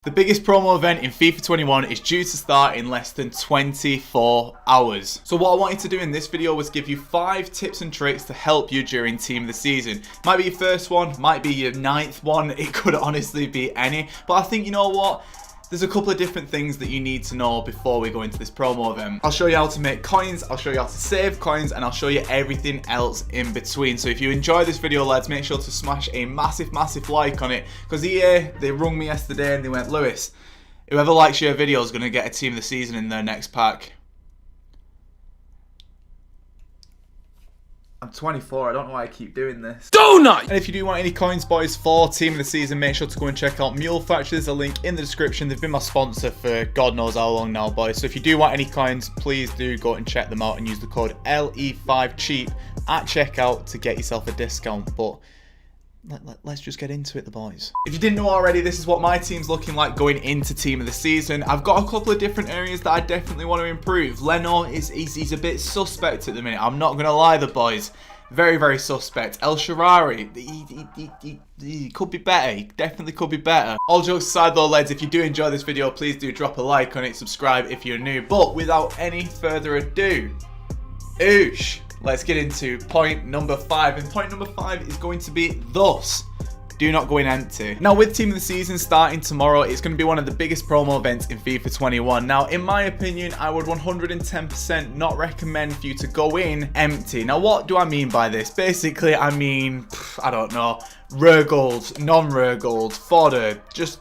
The biggest promo event in FIFA 21 is due to start in less than 24 hours. So what I wanted to do in this video was give you 5 tips and tricks to help you during Team of the Season. Might be your first one, might be your 9th one, it could honestly be any. But I think, you know what? There's a couple of different things that you need to know before we go into this promo event. I'll show you how to make coins, I'll show you how to save coins, and I'll show you everything else in between. So if you enjoy this video, lads, make sure to smash a massive like on it. Because EA, they rung me yesterday and they went, Lewis, whoever likes your video is going to get a Team of the Season in their next pack. I'm 24, I don't know why I keep doing this. Donut! And if you do want any coins, boys, for Team of the Season, make sure to go and check out Mule Factory. There's a link in the description. They've been my sponsor for God knows how long now, boys. So if you do want any coins, please do go and check them out and use the code LE5CHEAP at checkout to get yourself a discount. But let's just get into it, the boys. If you didn't know already, this is what my team's looking like going into Team of the Season. I've got a couple of different areas that I definitely want to improve. Leno he's a bit suspect at the minute. I'm not gonna lie, the boys. Very suspect. El Sharari, he could be better. He definitely could be better. All jokes aside though, lads, if you do enjoy this video, please do drop a like on it, subscribe if you're new. But without any further ado, oosh. Let's get into point number 5, and point number 5 is going to be thus. Do not go in empty. Now, with Team of the Season starting tomorrow, it's going to be one of the biggest promo events in FIFA 21. Now, in my opinion, I would 110% not recommend for you to go in empty. Now, what do I mean by this? Basically, I mean, I don't know, rare gold, non-rare gold, fodder, just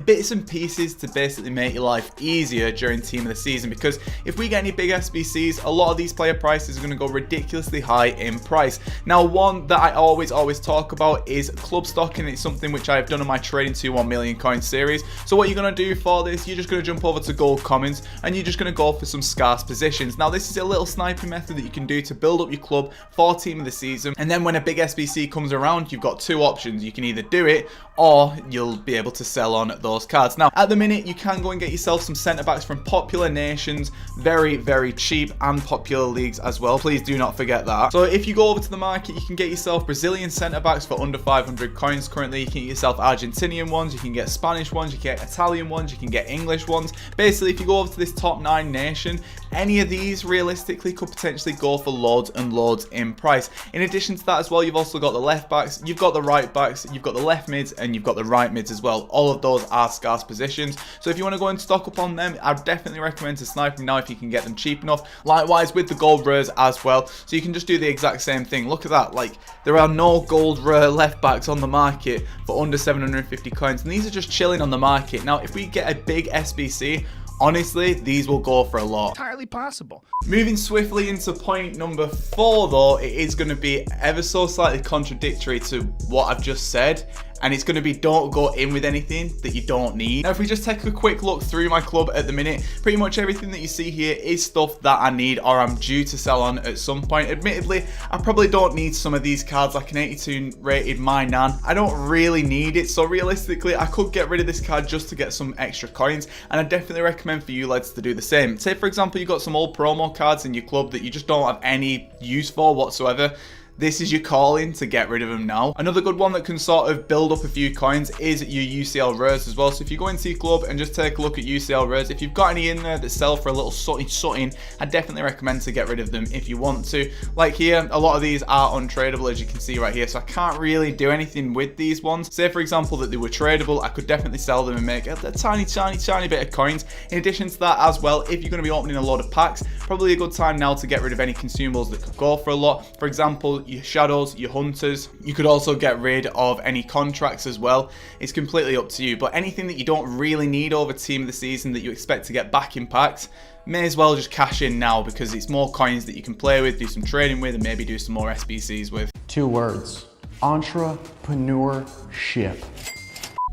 bits and pieces to basically make your life easier during Team of the Season, because if we get any big SBCs, a lot of these player prices are going to go ridiculously high in price. Now, one that I always talk about is club stocking. It's something which I have done on my Trading to 1 million coin series. So what you're going to do for this, you're just going to jump over to gold commons and you're just going to go for some scarce positions. Now, this is a little sniping method that you can do to build up your club for Team of the Season, and then when a big SBC comes around, you've got 2 options. You can either do it or you'll be able to sell on those cards. Now, at the minute, you can go and get yourself some centre backs from popular nations, very cheap, and popular leagues as well. Please do not forget that. So if you go over to the market, you can get yourself Brazilian centre backs for under 500 coins currently. You can get yourself Argentinian ones, you can get Spanish ones, you can get Italian ones, you can get English ones. Basically, if you go over to this top 9 nation, any of these realistically could potentially go for loads and loads in price. In addition to that as well, you've also got the left backs, you've got the right backs, you've got the left mids, and you've got the right mids as well. All of those are scarce positions. So if you want to go and stock up on them, I'd definitely recommend to snipe them now if you can get them cheap enough. Likewise with the gold rares as well. So you can just do the exact same thing. Look at that. Like, there are no gold rare left backs on the market for under 750 coins. And these are just chilling on the market. Now, if we get a big SBC, honestly, these will go for a lot. Entirely possible. Moving swiftly into point number 4 though, it is going to be ever so slightly contradictory to what I've just said. And it's going to be, don't go in with anything that you don't need. Now, if we just take a quick look through my club at the minute, pretty much everything that you see here is stuff that I need or I'm due to sell on at some point. Admittedly, I probably don't need some of these cards, like an 82 rated My Nan. I don't really need it, so realistically, I could get rid of this card just to get some extra coins, and I definitely recommend for you lads to do the same. Say, for example, you've got some old promo cards in your club that you just don't have any use for whatsoever. This is your calling to get rid of them now. Another good one that can sort of build up a few coins is your UCL rares as well. So if you go into your club and just take a look at UCL rares, if you've got any in there that sell for a little something, I definitely recommend to get rid of them if you want to. Like here, a lot of these are untradeable, as you can see right here. So I can't really do anything with these ones. Say for example that they were tradable, I could definitely sell them and make a tiny bit of coins. In addition to that as well, if you're going to be opening a lot of packs, probably a good time now to get rid of any consumables that could go for a lot. For example, your shadows, your hunters. You could also get rid of any contracts as well. It's completely up to you, but anything that you don't really need over Team of the Season that you expect to get back in packs, may as well just cash in now, because it's more coins that you can play with, do some trading with, and maybe do some more SBCs with. 2 words: entrepreneurship.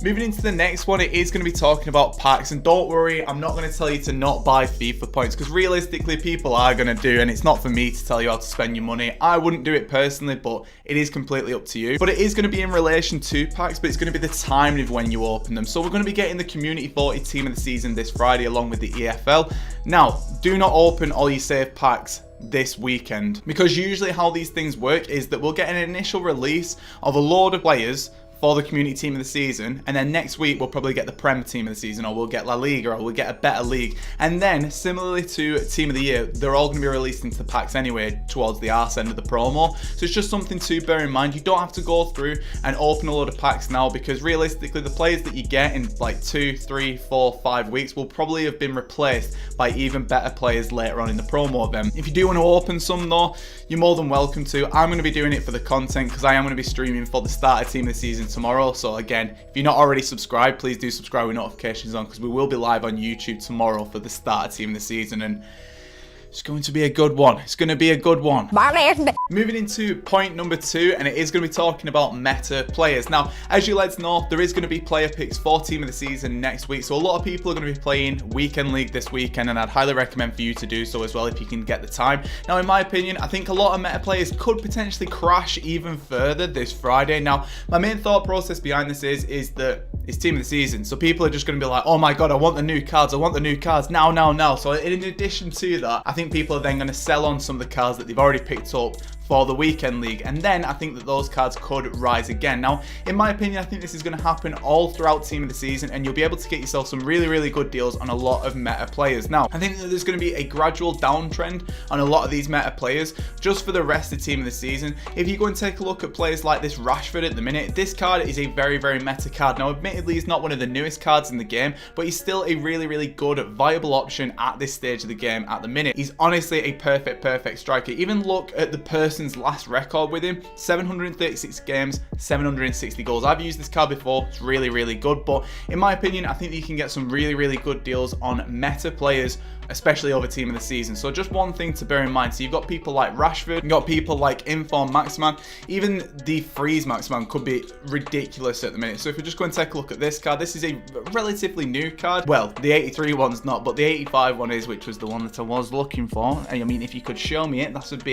Moving into the next one, it is going to be talking about packs, and don't worry, I'm not going to tell you to not buy FIFA points, because realistically people are going to do, and it's not for me to tell you how to spend your money. I wouldn't do it personally, but it is completely up to you. But it is going to be in relation to packs, but it's going to be the timing of when you open them. So we're going to be getting the Community 40 Team of the Season this Friday along with the EFL. Now, do not open all your save packs this weekend, because usually how these things work is that we'll get an initial release of a load of players for the community team of the season, and then next week we'll probably get the Prem team of the season, or we'll get La Liga, or we'll get a better league. And then, similarly to team of the year, they're all going to be released into the packs anyway towards the arse end of the promo. So it's just something to bear in mind. You don't have to go through and open a load of packs now, because realistically the players that you get in like 2, 3, 4, 5 weeks will probably have been replaced by even better players later on in the promo event. If you do want to open some though, you're more than welcome to. I'm going to be doing it for the content, because I am going to be streaming for the starter team of the season tomorrow. So again, if you're not already subscribed, please do subscribe with notifications on, because we will be live on YouTube tomorrow for the starter team of the season, and it's going to be a good one. It's going to be a good one. Moving into point number 2, and it is going to be talking about meta players. Now, as you lads know, there is going to be player picks for team of the season next week. So a lot of people are going to be playing weekend league this weekend, and I'd highly recommend for you to do so as well if you can get the time. Now, in my opinion, I think a lot of meta players could potentially crash even further this Friday. Now, my main thought process behind this is that it's team of the season. So people are just going to be like, oh my god, I want the new cards. I want the new cards now, now, now. So in addition to that, I think people are then going to sell on some of the cards that they've already picked up for the weekend league, and then I think that those cards could rise again. Now, in my opinion, I think this is going to happen all throughout team of the season, and you'll be able to get yourself some really, really good deals on a lot of meta players. Now, I think that there's going to be a gradual downtrend on a lot of these meta players just for the rest of team of the season. If you go and take a look at players like this Rashford at the minute, this card is a very, very meta card. Now, admittedly, he's not one of the newest cards in the game, but he's still a really, really good, viable option at this stage of the game at the minute. He's honestly a perfect striker. Even look at the person's last record with him: 736 games, 760 goals. I've used this card before. It's really, really good, but in my opinion, I think that you can get some really, really good deals on meta players, especially over team of the season. So just one thing to bear in mind. So you've got people like Rashford, you've got people like Inform Maximan, even the Freeze Maximan could be ridiculous at the minute. So if we just go and take a look at this card, this is a relatively new card. Well, the 83 one's not, but the 85 one is, which was the one that I was looking for. And I mean, if you could show me it, that'd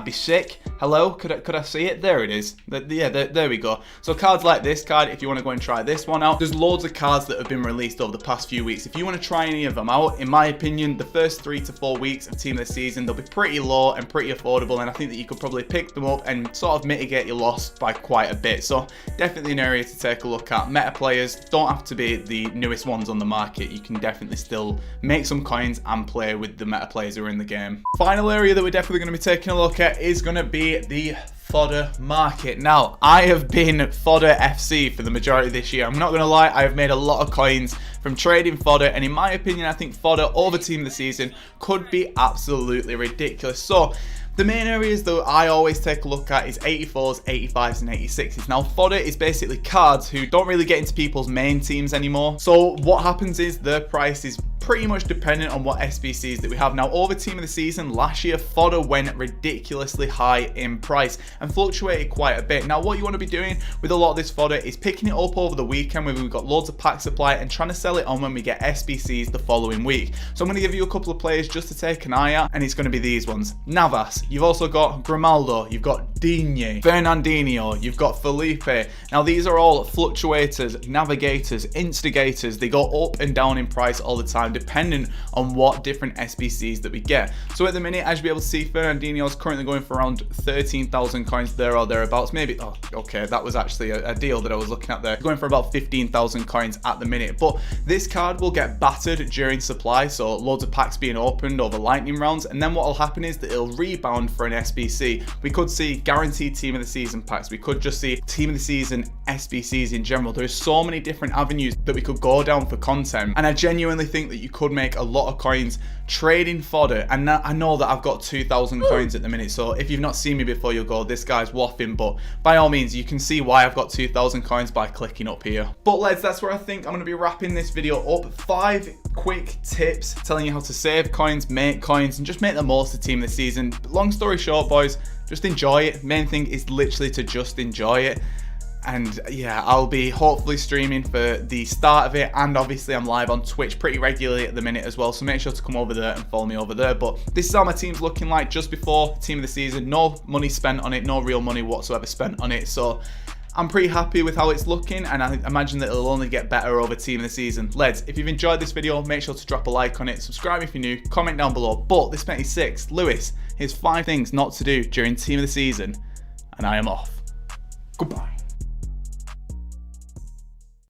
be sick. Hello, could I see it? There it is. Yeah, there we go. So cards like this card, if you want to go and try this one out, there's loads of cards that have been released over the past few weeks. If you want to try any of them out, in my opinion, the first 3 to 4 weeks of team of the season, they'll be pretty low and pretty affordable, and I think that you could probably pick them up and sort of mitigate your loss by quite a bit. So definitely an area to take a look at. Meta players don't have to be the newest ones on the market. You can definitely still make some coins and play with the meta players who are in the game. Final area that we're definitely going to be taking a look at is going to be the Fodder market. Now, I have been Fodder FC for the majority of this year. I'm not going to lie, I have made a lot of coins from trading Fodder, and in my opinion, I think Fodder over team of the season could be absolutely ridiculous. So the main areas that I always take a look at is 84s, 85s, and 86s. Now, Fodder is basically cards who don't really get into people's main teams anymore. So what happens is their price is pretty much dependent on what SBCs that we have. Now, over team of the season last year, Fodder went ridiculously high in price and fluctuated quite a bit. Now, what you want to be doing with a lot of this Fodder is picking it up over the weekend when we've got loads of pack supply and trying to sell it on when we get SBCs the following week. So I'm going to give you a couple of players just to take an eye at, and it's going to be these ones. Navas, you've also got Grimaldo, you've got Digne, Fernandinho, you've got Felipe. Now, these are all fluctuators, navigators, instigators. They go up and down in price all the time, depending on what different SBCs that we get. So at the minute, as you'll be able to see, Fernandinho is currently going for around 13,000 coins there or thereabouts. Maybe, oh, okay, that was actually a deal that I was looking at there. Going for about 15,000 coins at the minute. But this card will get battered during supply, so loads of packs being opened over lightning rounds, and then what will happen is that it'll rebound for an SBC. We could see guaranteed team of the season packs. We could just see team of the season SBCs in general. There's so many different avenues that we could go down for content, and I genuinely think that you could make a lot of coins trading Fodder. And I know that I've got 2,000 coins at the minute, so if you've not seen me before, you'll go, this guy's waffing, but by all means, you can see why I've got 2,000 coins by clicking up here. But lads, that's where I think I'm going to be wrapping this video up. 5 quick tips telling you how to save coins, make coins, and just make the most of team of the season. Long story short, boys, just enjoy it. Main thing is literally to just enjoy it. And yeah, I'll be hopefully streaming for the start of it, and obviously I'm live on Twitch pretty regularly at the minute as well, so make sure to come over there and follow me over there. But this is how my team's looking like just before team of the season. No money spent on it, no real money whatsoever spent on it, so I'm pretty happy with how it's looking, and I imagine that it'll only get better over team of the season. Lads, if you've enjoyed this video, make sure to drop a like on it, subscribe if you're new, comment down below. But this 26, Lewis, here's 5 things not to do during team of the season, and I am off. Goodbye.